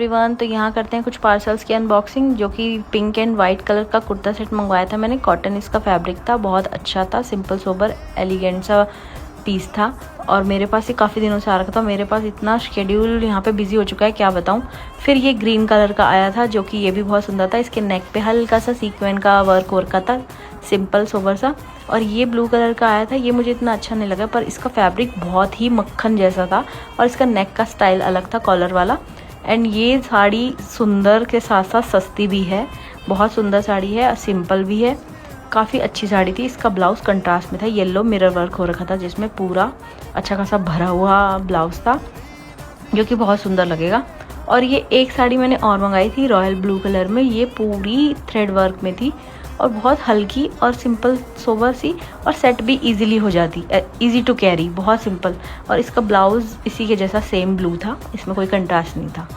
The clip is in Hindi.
एवरीवन, तो यहाँ करते हैं कुछ पार्सल्स की अनबॉक्सिंग। जो कि पिंक एंड वाइट कलर का कुर्ता सेट मंगवाया था मैंने। कॉटन इसका फैब्रिक था, बहुत अच्छा था, सिंपल सोबर एलिगेंट सा पीस था और मेरे पास ये काफ़ी दिनों से आ रखा था। मेरे पास इतना शेड्यूल यहाँ पे बिजी हो चुका है, क्या बताऊँ। फिर ये ग्रीन कलर का आया था जो कि ये भी बहुत सुंदर था। इसके नेक पे हल्का सा सीक्वेंट का वर्क हो रखा था, सिंपल सोबर सा। और ये ब्लू कलर का आया था, ये मुझे इतना अच्छा नहीं लगा, पर इसका फैब्रिक बहुत ही मक्खन जैसा था और इसका नेक का स्टाइल अलग था, कॉलर वाला। एंड ये साड़ी सुंदर के साथ साथ सस्ती भी है, बहुत सुंदर साड़ी है, सिंपल भी है, काफ़ी अच्छी साड़ी थी। इसका ब्लाउज कंट्रास्ट में था, येलो मिरर वर्क हो रखा था जिसमें पूरा अच्छा खासा भरा हुआ ब्लाउज था जो कि बहुत सुंदर लगेगा। और ये एक साड़ी मैंने और मंगाई थी रॉयल ब्लू कलर में, ये पूरी थ्रेड वर्क में थी और बहुत हल्की और सिंपल सोबर सी, और सेट भी इजीली हो जाती, इजी टू कैरी, बहुत सिंपल। और इसका ब्लाउज इसी के जैसा सेम ब्लू था, इसमें कोई कंट्रास्ट नहीं था।